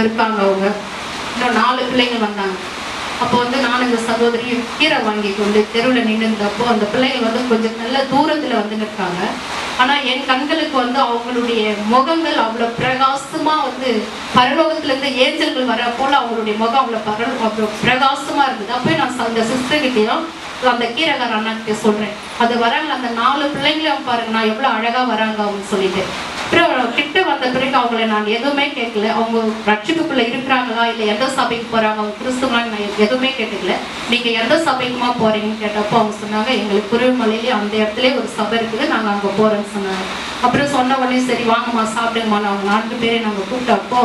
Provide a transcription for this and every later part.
இருக்காங்க. அவங்க இன்னும் 4 பிள்ளைங்க வந்தாங்க. அப்போ வந்து நான் இந்த சகோதரி கீரை வாங்கி கொண்டு தெருவில் நின்றுந்தப்போ அந்த பிள்ளைங்க வந்து கொஞ்சம் நல்ல தூரத்தில் வந்து நிற்காங்க. ஆனால் என் கண்களுக்கு வந்து அவங்களுடைய முகங்கள் அவ்வளோ பிரகாசமாக வந்து பரலோகத்திலேருந்து ஏஞ்சல்கள் வர போல் அவங்களுடைய முகம் அவ்வளோ பிரகாசமாக இருந்தது. அப்போ நான் அந்த சிஸ்டர்கிட்டையும் அந்த கீரைக்கார அண்ணாக்கிட்ட சொல்கிறேன், அது வராங்க அந்த 4 பிள்ளைங்களையும் பாருங்க நான் எவ்வளோ அழகாக வராங்க அவங்க சொல்லிட்டு. அப்புறம் கிட்ட வந்த பிறகு அவங்கள நான் எதுவுமே கேட்கல. அவங்க ரட்சிப்புக்குள்ள இருக்கிறாங்களா இல்லை எந்த சபைக்கு போறாங்க, அவங்க கிறிஸ்துவனான்னு நான் எதுவுமே கேட்டுக்கல. நீங்க எந்த சபைக்குமா போறீங்கன்னு கேட்டப்போ அவங்க சொன்னாங்க, எங்களுக்கு குருவிமலையிலே அந்த இடத்துல ஒரு சபை இருக்குது, நாங்கள் அங்கே போறோம்னு சொன்னாங்க. அப்புறம் சொன்ன உடனே சரி வாங்கம்மா சாப்பிடுங்கம்மா அவங்க 4 பேரை நாங்கள் கூப்பிட்டப்போ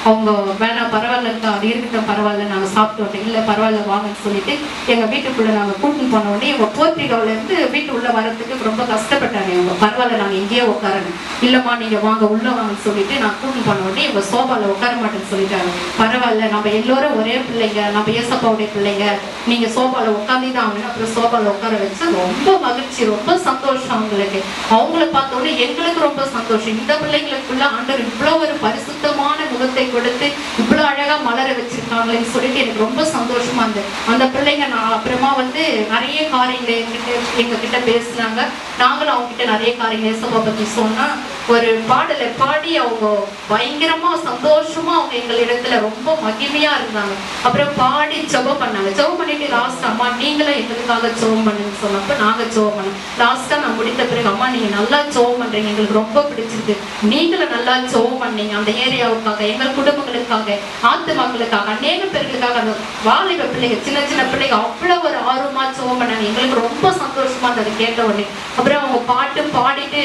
அவங்க வேணாம் பரவாயில்லக்கா அது இருக்கட்டும் பரவாயில்ல நாங்கள் சாப்பிட்டோம் இல்லை பரவாயில்ல வாங்கன்னு சொல்லிட்டு எங்கள் வீட்டுக்குள்ளே நாங்கள் கூட்டின்னு போன உடனே எங்கள் போர்த்திகாவிலேருந்து வீட்டு உள்ளே வரத்துக்கு ரொம்ப கஷ்டப்பட்டாங்க. இவங்க பரவாயில்ல நாங்கள் இங்கேயே உட்காரணும், இல்லைம்மா நீங்கள் வாங்க உள்ளே வாங்கன்னு சொல்லிட்டு நான் கூட்டின்னு போன உடனே எங்கள் சோபாவில் உட்கார மாட்டேன்னு சொல்லிட்டாங்க. பரவாயில்ல நம்ம எல்லோரும் ஒரே பிள்ளைங்க, நம்ம ஏசப்பாவுடைய பிள்ளைங்க, நீங்கள் சோபாவில் உட்காந்து தான் ஆகணும். அப்புறம் சோபாவில் உட்கார வச்சு ரொம்ப மகிழ்ச்சி ரொம்ப சந்தோஷம் அவங்களுக்கு. அவங்கள பார்த்தோன்னே எங்களுக்கு ரொம்ப சந்தோஷம். இந்த பிள்ளைங்களுக்குள்ள ஆண்டவர் இவ்வளோ ஒரு பரிசுத்தமான முகத்தை கொடுத்து இவ்வளவு அழகா மலர வச்சிருக்காங்களேன்னு சொல்லிட்டு எனக்கு ரொம்ப சந்தோஷமா இருந்தது. அந்த பிள்ளைங்க நான் அப்புறமா வந்து நிறைய காரியங்களை எங்க கிட்ட பேசினாங்க. நாங்களும் அவங்க கிட்ட நிறைய காரியங்கள் ஏசப்பா பத்தி சொன்னா ஒரு பாடலை பாடி அவங்க பயங்கரமா சந்தோஷமா அவங்க எங்களிடத்துல ரொம்ப மகிமையா இருந்தாங்க. அப்புறம் பாடி ஜெபம் பண்ணாங்க. ஜெபம் பண்ணிட்டு லாஸ்ட் அம்மா நீங்களும் எங்களுக்காக ஜெபம் பண்ணுன்னு சொன்னப்ப நாங்க ஜெபம் பண்ணோம். லாஸ்டா நான் முடித்த பிறகு அம்மா நீங்க நல்லா ஜெபம் பண்றீங்க, எங்களுக்கு ரொம்ப பிடிச்சிருக்கு, நீங்களும் நல்லா ஜெபம் பண்ணீங்க அந்த ஏரியாவுக்காக, எங்கள் குடும்பங்களுக்காக, ஆத்துமாக்களுக்காக, அநேக பேர்களுக்காக. அந்த வாலிப பிள்ளைங்க சின்ன சின்ன பிள்ளைங்க அவ்வளவு ஒரு ஆர்வமா ஜெபம் பண்ணாங்க. எங்களுக்கு ரொம்ப சந்தோஷமா இருந்தது கேட்ட உடனே. அப்புறம் அவங்க பாட்டு பாடிட்டு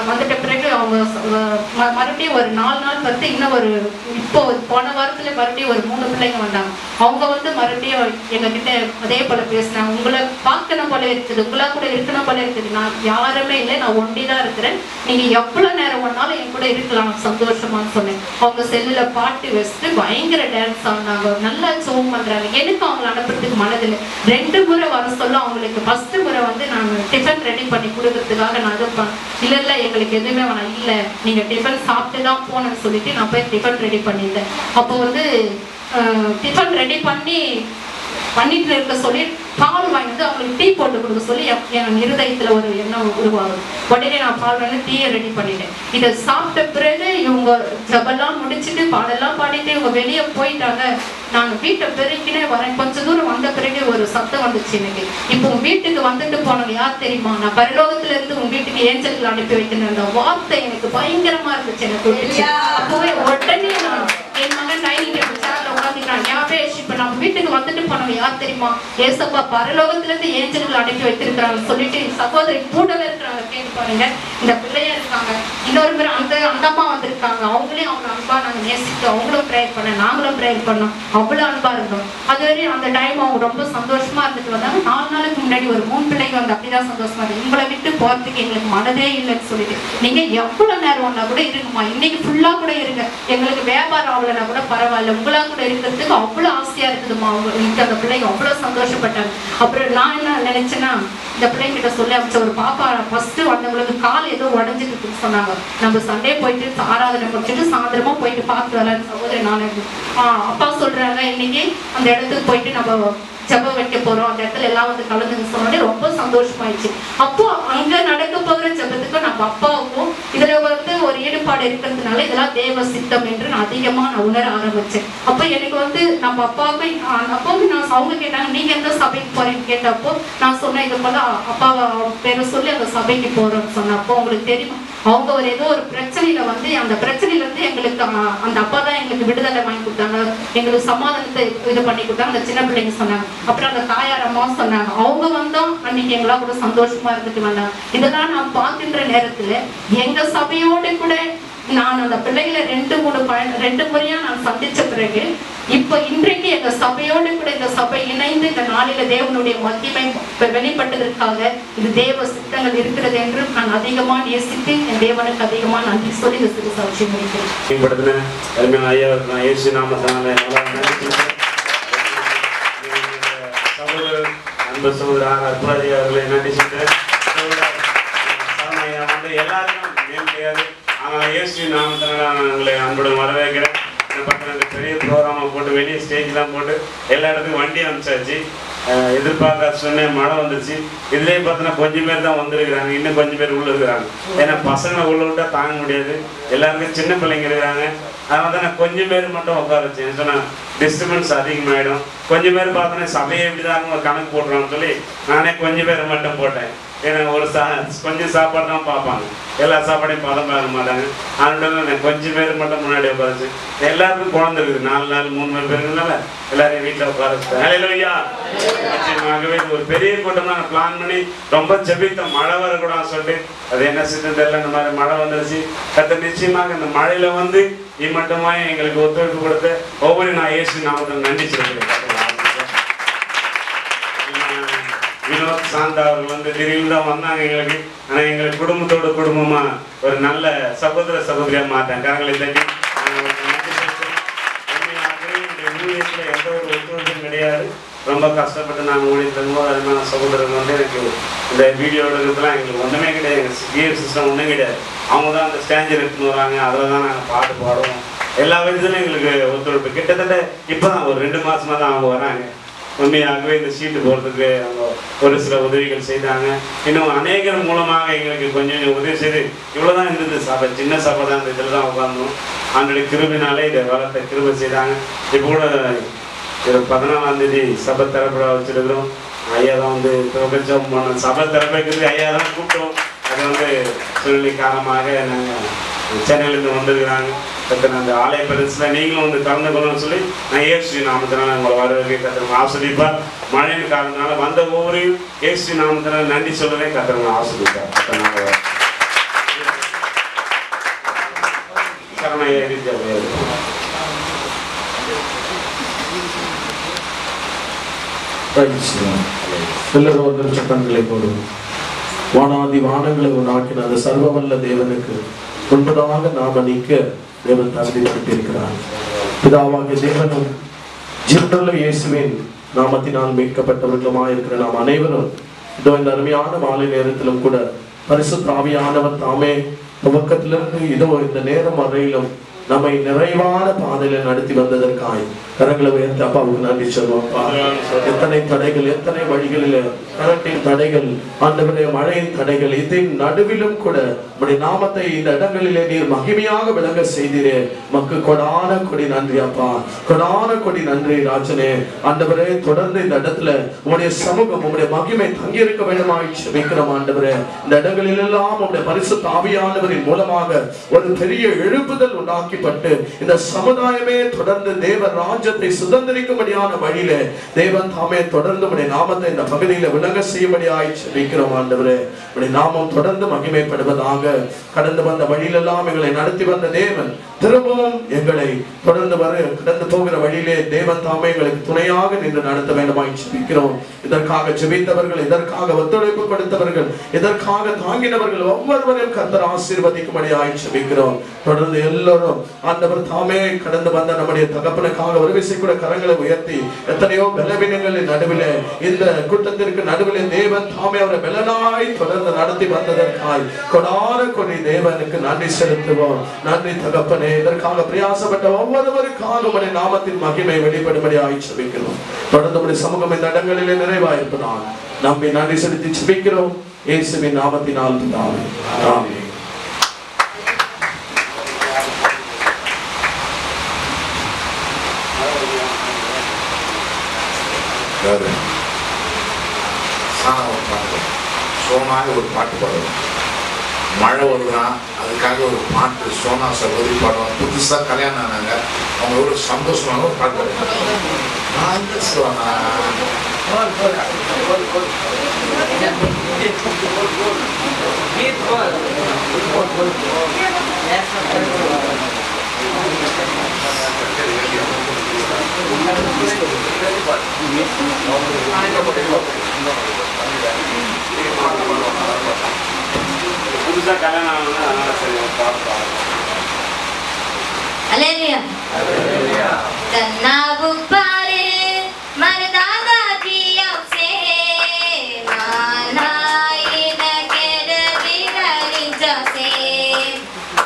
வந்துட்ட பிறகு அவங்க மறுபடியும் ஒரு 4 நாள் பார்த்து இன்னும் ஒரு இப்போ போன வாரத்துல மறுபடியும் ஒரு 3 பிள்ளைங்க வந்தாங்க. அவங்க வந்து மறுபடியும் எங்ககிட்ட அதே போல பேசினாங்க, உங்களை பார்க்கணும் போல இருக்குது, உங்களா கூட இருக்கணும் போல இருக்குது, நான் யாருமே இல்லை, நான் ஒண்டிதான் இருக்கிறேன், நீங்க எவ்வளவு நேரம் ஒன்னாலும் என் கூட இருக்கலாம் சந்தோஷமான்னு சொன்னேன். அவங்க செல்லுல பாட்டு வச்சுட்டு பயங்கர டான்ஸ் ஆனாங்க, நல்லா ஜெபம் பண்றாங்க. எனக்கு அவங்களை அனுப்புறதுக்கு மனதில் 2 முறை வர சொல்ல அவங்களுக்கு ஃபர்ஸ்ட் முறை வந்து நான் டிஃபன் ரெடி பண்ணி கொடுக்கறதுக்காக நான் இருப்பேன். இல்ல எங்களுக்கு எதுவுமே வேணாம், இல்ல நீங்க டிஃபன் சாப்பிட்டு தான் போனேன்னு சொல்லிட்டு நான் போய் டிஃபன் ரெடி பண்ணியிருந்தேன். அப்போ வந்து டிஃபன் ரெடி பண்ணிட்டு இருக்க சொல்லி பால் வாங்கிட்டு அவங்களுக்கு டீ போட்டு கொடுக்க சொல்லி என் இருதயத்துல ஒரு எண்ணம் உருவாகுது. உடனே நான் பால் வாங்கி டீயை ரெடி பண்ணிட்டேன். இதை சாப்பிட்ட பிறகு இவங்க ஜபெல்லாம் முடிச்சுட்டு பாடெல்லாம் பாடிட்டு இவங்க வெளியே போயிட்டாங்க. நான் வீட்டை பெருக்கினே வரேன். கொஞ்ச தூரம் வந்த பிறகு ஒரு சத்தம் வந்துச்சு எனக்கு, இப்போ உங்க வீட்டுக்கு வந்துட்டு போனவங்க யார் தெரியுமா, நான் பரலோகத்துல இருந்து உங்க வீட்டுக்கு ஏஞ்சல்கள் அனுப்பி வைக்கிறேன். அந்த வார்த்தை எனக்கு பயங்கரமா இருந்துச்சு. எனக்கு அப்பவே உடனே நான் என் மகன் டைனிங் டேபிள் சேர்ல உட்காந்துக்கிறான், யாபேஷ் இப்ப நம்ம வீட்டுக்கு வந்துட்டு போனவங்க யார் தெரியுமா, ஏசப்பா பரலோகத்துல இருந்து ஏஞ்சல்கள் அனுப்பி வைத்திருக்கிறாங்க சொல்லிட்டு சகோதரி கூடவே இருக்கிறாங்க. கேட்டு பாருங்க, இந்த பிள்ளையா இருக்காங்க, இன்னொரு பேர் அந்த அம்மா வந்திருக்காங்க, அவங்களையும் அவங்க அன்பா நாங்க நேசிட்டோம், அவங்களும் ப்ரேயர் பண்ண நாங்களும் ப்ரேயர் பண்ணோம், அவ்வளவு அன்பா இருந்தோம். அது வரையும் அந்த டைம் அவங்க ரொம்ப சந்தோஷமா இருந்துட்டு வந்தாங்க. 4 நாளுக்கு முன்னாடி ஒரு 3 பிள்ளைங்க வந்து அப்படிதான் சந்தோஷமா இருக்கு, உங்களை விட்டு போறதுக்கு எங்களுக்கு மனதே இல்லைன்னு சொல்லிட்டு நீங்க எவ்வளவு நேரம் ஒன்னா கூட இருக்குமா, இன்னைக்கு ஃபுல்லா கூட இருங்க, எங்களுக்கு வியாபாரம் ஆகலைன்னா கூட பரவாயில்ல, உங்களா கூட இருக்கிறதுக்கு அவ்வளவு ஆசையா இருக்குதுமா. அவங்க அந்த பிள்ளைங்க அவ்வளவு சந்தோஷப்பட்டாங்க. அப்புறம் நான் என்ன நினைச்சேன்னா, இந்த பிள்ளைங்கிட்ட சொல்லி அமைச்ச ஒரு பாப்பா ஃபர்ஸ்ட் வந்தவங்களுக்கு கால் ஏதோ உடஞ்சிட்டு சொன்னாங்க. நம்ம சண்டே போயிட்டு ஆராதனை முடிச்சுட்டு சாயந்தரமா போயிட்டு பார்த்து வரலான்னு சகோதரி நான் அப்பா சொல்றாங்க, இன்னைக்கு அந்த இடத்துக்கு போயிட்டு நம்ம ஜபம் வைக்க போறோம், அந்த இடத்துல எல்லாம் வந்து கலந்துன்னு சொன்னோடனே ரொம்ப சந்தோஷமாயிடுச்சு. அப்போ அங்க நடக்க போகிற ஜபத்துக்கும் நம்ம அப்பாவுக்கும் இதுல வந்து ஒரு ஈடுபாடு இருக்கிறதுனால இதெல்லாம் தேவ சித்தம் என்று நான் அதிகமா உணர ஆரம்பிச்சேன். அப்போ எனக்கு வந்து நம்ம அப்பாவுக்கு நான் அவங்க கேட்டாங்க, நீங்க எந்த சபைக்கு போறீங்கன்னு கேட்டப்போ நான் சொன்னேன், இது போல அப்பாவை பேரை சொல்லி அந்த சபைக்கு போறோம்னு சொன்னேன். அப்போ உங்களுக்கு தெரியுமா, அவங்க ஒரு ஏதோ ஒரு பிரச்சனையில வந்து அந்த பிரச்சனையில இருந்து எங்களுக்கு அந்த அப்பா தான் எங்களுக்கு விடுதலை வாங்கி கொடுத்தாங்க, எங்களுக்கு சமாதானத்தை இது பண்ணி கொடுத்தாங்க அந்த சின்ன பிள்ளைங்க சொன்னாங்க. அப்புறம் அந்த தாயார் அம்மா சொன்னாங்க, அவங்க வந்தோம் அன்னைக்கு எங்களா கூட சந்தோஷமா இருந்துட்டு வந்தாங்க. இதெல்லாம் நான் பார்க்கின்ற நேரத்துல எங்க சபையோடு கூட நான் அந்த பிள்ளைகளை 2 முறையா நான் சந்திச்ச பிறகு இப்ப இன்றைக்கு எங்க சபையோடு கூட இந்த சபை இணைந்து இந்த நாளில தேவனுடைய மகிமை வெளிப்பட்டதற்காக இது தேவ சித்தங்கள் இருக்கிறது என்று நான் அதிகமா நேசித்து என் தேவனுக்கு அதிகமா நன்றி சொல்லி இந்த சிறு சாட்சி முடிக்கிறேன். எல்லாருக்கும் ஆனால் இயேசு நாமத்தினால உங்களை அன்புடன் வரவேற்கிறேன். பார்த்தீங்கன்னா பெரிய ப்ரோக்ராமை போட்டு வெளியே ஸ்டேஜ்லாம் போட்டு எல்லா இடத்துக்கும் வண்டி அனுப்பிச்சாச்சு. எதிர்பார்க்காத சொன்னேன் மழை வந்துருச்சு. இதுலேயே பார்த்தீங்கன்னா கொஞ்சம் பேர் தான் வந்துருக்குறாங்க, இன்னும் கொஞ்சம் பேர் உள்ளே இருக்கிறாங்க. ஏன்னா பசங்களை உள்ள விட்டால் தாங்க முடியாது, எல்லாருக்கும் சின்ன பிள்ளைங்க இருக்கிறாங்க. அதனால தான் நான் கொஞ்சம் பேர் மட்டும் உட்கார வச்சேன். சொன்னால் டிஸ்டர்பன்ஸ் அதிகமாகிடும். கொஞ்சம் பேர் பார்த்தோன்னா சபையை எப்படி தான் ஒரு கணக்கு போடுறான்னு சொல்லி நானே கொஞ்சம் பேர் மட்டும் போட்டேன். ஏன்னா ஒரு கொஞ்சம் சாப்பாடு தான் பார்ப்பாங்க, எல்லா சாப்பாடையும் பதம் பார்க்க மாட்டாங்க. அதனால நான் கொஞ்சம் பேர் மட்டும் முன்னாடி உட்காரச்சு. எல்லாருக்கும் குழந்தை இருக்குது, 4 நாள் 3 பேருக்குனால எல்லாரையும் வீட்டில் உட்கார வச்சுட்டேன். ஹல்லேலூயா. நிச்சயமாகவே ஒரு பெரிய கூட்டம் தான் பிளான் பண்ணி ரொம்ப ஜெபித்தோம், மழை வரக்கூடாதுன்னு சொல்லிட்டு. அது என்ன சித்தம் தெரியல, இந்த மாதிரி மழை வந்துருச்சு. கர்த்தர் நிச்சயமாக இந்த மழையில வந்து மட்டுமா எங்களுக்கு ஒத்துழைப்பு கொடுத்து ஒவ்வொரு நான் இயேசு நாமத்தில் நன்றி சொல்கிறேன். வினோத் சாந்தா அவர்கள் வந்து திடீர்னு தான் வந்தாங்க எங்களுக்கு. ஆனால் எங்களுக்கு குடும்பத்தோட குடும்பமா ஒரு நல்ல சகோதர சகோதரியா மாட்டாங்க. கரங்களை தட்டி ஊழியத்தில் எந்த ஒரு ஒத்துழைப்பும் கிடையாது. ரொம்ப கஷ்டப்பட்டு நாங்கள் ஊழியத்தின் போது அதனால சகோதரர்கள் வந்து எனக்கு இந்த வீடியோ எடுக்கிறதுலாம் எங்களுக்கு ஒன்றுமே கிடையாது. எங்கள் கியர் சிஸ்டம் ஒன்றும் கிடையாது. அவங்க தான் அந்த ஸ்டேஞ்சர் எடுத்துன்னு வராங்க, அதில் தான் நாங்கள் பாட்டு பாடுவோம். எல்லா விதத்துலையும் எங்களுக்கு ஒத்துழைப்பு. கிட்டத்தட்ட இப்போ தான் ஒரு 2 மாதமாக தான் அவங்க வராங்க. உண்மையாகவே இந்த சீட்டு போகிறதுக்கு அவங்க ஒரு சில உதவிகள் செய்தாங்க. இன்னும் அநேகர் மூலமாக எங்களுக்கு கொஞ்சம் உதவி செய்து இவ்வளோதான் இருந்தது சபை, சின்ன சபை தான். இந்த இதில் தான் உட்கார்ந்தோம். அவனுடைய கிருபினாலே இதை வளர்த்த கிருபை செய்தாங்க. இப்போ கூட 14ஆம் தேதி சபை திறப்படா வச்சுருக்கிறோம். ஐயா தான் வந்து பிரபஞ்சம் பண்ண சபை திறப்பைக்கு ஐயா தான் கூப்பிட்டோம். அது வந்து சூழ்நிலை காரணமாக நாங்கள் சென்னையிலேருந்து வந்திருக்கிறாங்க. அந்த ஆலய பிரதேசத்தில் நீங்களும் வந்து கலந்து கொள்ளணும்னு சொல்லி நான் இயேசு நாமத்தினால உங்களை வரவேற்க கர்த்தர் ஆசிரியப்பார். மழையின் காரணத்தினால வந்த ஒவ்வொருவரையும் இயேசு நாமத்தினால நன்றி சொல்லவே கர்த்தர் ஆசிரியப்பார். எல்லாரும் சட்டங்களை போடும். வானாதி வானங்களை உண்டாக்கின அந்த சர்வவல்ல தேவனுக்கு முன்பதாக நாம நீக்க தேவன் தகுதிப்பட்டிருக்கிறார். பிதாவாகிய தேவனும் ஜீவனுள்ள இயேசுவின் நாமத்தினால் மீட்கப்பட்டவர்களுமாய் இருக்கிற நாம் அனைவரும் இதோ இந்த அருமையான மாலை நேரத்திலும் கூட பரிசுத்த ஆவியானவர் தாமே துவக்கத்திலிருந்து இதோ இந்த நேரம் வரையிலும் நம்மை நிறைவான பாதையில நடத்தி வந்ததற்காய் கரங்களை உயர்த்தி அப்பாவுக்கு நன்றி சொல்லுவோம். எத்தனை தடைகள், எத்தனை வழிகளில் கரண்டின் தடைகள், ஆண்டவரே மழையின் தடைகள், இதன் நடுவிலும் கூட உடைய நாமத்தை இந்த இடங்களிலே நீர் மகிமையாக விளங்க செய்தீரே. மக்கு கொடான கொடி நன்றி அப்பா, கொடான கொடி நன்றி ராஜனே. ஆண்டவரே தொடர்ந்து இந்த இடத்துல உங்களுடைய சமூகம், உங்களுடைய மகிமை தங்கியிருக்க வேண்டுமாய் ஜெபிக்கிறோம். ஆண்டவரே இந்த இடங்களில் எல்லாம் உங்களுடைய பரிசுத்த ஆவியானவரின் மூலமாக ஒரு பெரிய எழுப்புதல் உண்டாக்கப்பட்டு இந்த சமுதாயமே தொடர்ந்து தேவ ராஜ்யத்தை சுதந்திரிக்கும்படியான வழியில தேவன் தாமே தொடர்ந்து உடைய நாமத்தை இந்த பகுதியில விளங்க செய்யும்படியாய் ஜெபிக்கிறோம். ஆண்டவரே உடைய நாமம் தொடர்ந்து மகிமைப்படுவதாக. கடந்து வந்த வழியிலெல்லாம் எங்களை நடத்தி வந்த தேவன் திரும்பவும் எங்களை தொடர்ந்து கடந்து போகிற வழியிலே தேவன் தாமே எங்களுக்கு துணையாக நின்று நடத்த வேண்டுமாய் ஜெபிக்கிறோம். இதற்காக ஜெபித்தவர்கள், இதற்காக ஒத்துழைப்பு கொடுத்தவர்கள், இதற்காக தாங்கினவர்கள் ஒவ்வொருவரையும் கர்த்தர் ஆசீர்வதிக்கும்படியாய் ஜெபிக்கிறோம். தொடர்ந்து எல்லோரும் ஆண்டவர் தாமே கடந்து வந்த நம்முடைய தகப்பனுக்காக ஒரு விசை கூட கரங்களை உயர்த்தி எத்தனையோ பலவீனங்களின் நடுவிலே இந்த கூட்டத்திற்கு நடுவிலே தேவன் தாமே அவரை பலனாய் தொடர்ந்து நடத்தி வந்ததற்காய் கொடான கொடி தேவனுக்கு நன்றி செலுத்துவோம். நன்றி தகப்பனே. இதற்காக பிரயாசப்பட்ட ஒவ்வொருவருக்காக உடைய நாமத்தின் மகிமை வெளிப்படும்படியாய் ஜெபிக்கிறோம். தொடர்ந்து உடைய சமூகம் இந்த இடங்களிலே நிறைவாயிருப்பதால் நம்பி நன்றி செலுத்தி ஜெபிக்கிறோம். இயேசுவின் நாமத்தினால் பிதாவே. ஆமென். சோனாக ஒரு பாட்டு பாடுவோம். மழை வருதுன்னா அதுக்காக ஒரு பாட்டு சோனா சகோதரி பாடுவாங்க. புதுசாக கல்யாணம் ஆனாங்க, அவங்க எவ்வளோ சந்தோஷமாக ஒரு பாட்டு பாடுவாங்க. சோனா புதுசா கல்யாணம் ஆகணும்னா அதனால சரி பாட்டு. Hallelujah. Hallelujah. Tanna upare mardada diyav se manai na kere bilali jase.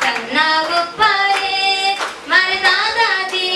Tanna upare mardada diyav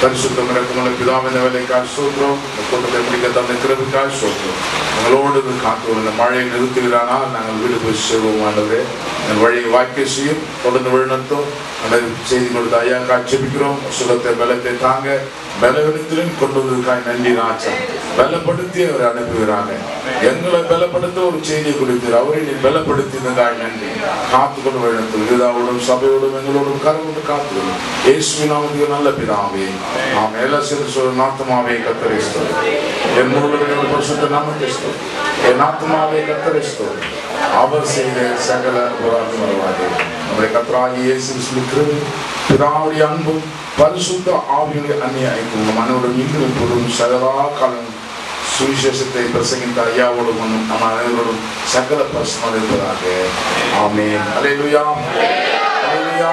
பரிசுத்தம் இறக்கமுள்ள பிதாவே, இந்த வேலைக்காக ஸ்தோத்திரம். இந்த கூட்டத்தை முடிக்க தந்த கிருபைக்காக ஸ்தோத்திரம். உங்களோடு காத்து இந்த மழையை நிறுத்துகிறானால் நாங்கள் வீடு போய் சேருவோம். ஆண்டவரே, எங்கள் வழியை வாய்க்க செய்யும், தொடர்ந்து வழிநடத்தும். அந்த செய்தி கொடுத்த ஐயா காட்சிப்பிக்கிறோம். சுகத்தை பலத்தை தாங்க, பலவீனத்திலும் கொண்டு வந்ததுக்காக நன்றி ராஜா. பலப்படுத்தி அவரை அனுப்புகிறாங்க. எங்களை பலப்படுத்த ஒரு செய்தியை கொடுத்தீர். அவரை நீ பலப்படுத்தினதாக நன்றி. காத்துக்கொண்டு வழிநடத்தும். விதாவோடும் சபையோடும் எங்களோடும் கரவோடு காத்துக்கொள்ளும். இயேசுவின் நாமத்தில் நல்ல பிதாவே, நாம் எல்லாம் சேர்ந்து சொல்லும். ஆத்துமாவே கர்த்தரை ஸ்தோத்திரம். என் முழு பரிசுத்த நாமத்தை ஸ்தோத்திரம். என் ஆத்துமாவே கர்த்தரை ஸ்தோத்திரம். அவர் செய்த சகல வருவாதே. நம்முடைய கர்த்தராகிய இயேசு கிறிஸ்துவின் பிதாவுடைய அன்பும் பரிசுத்த ஆவியுடைய அந்நிய ஐக்கியமும் மனோடும் இன்னும் எப்போதும் சகலா காலம் சுவிசேஷத்தை பிரசங்கித்த ஐயாவோடும் நம்ம அனைவரோடும் சகல பரிசுத்தமாக இருப்பதாக. ஆமென். அல்லேலூயா. அல்லேலூயா.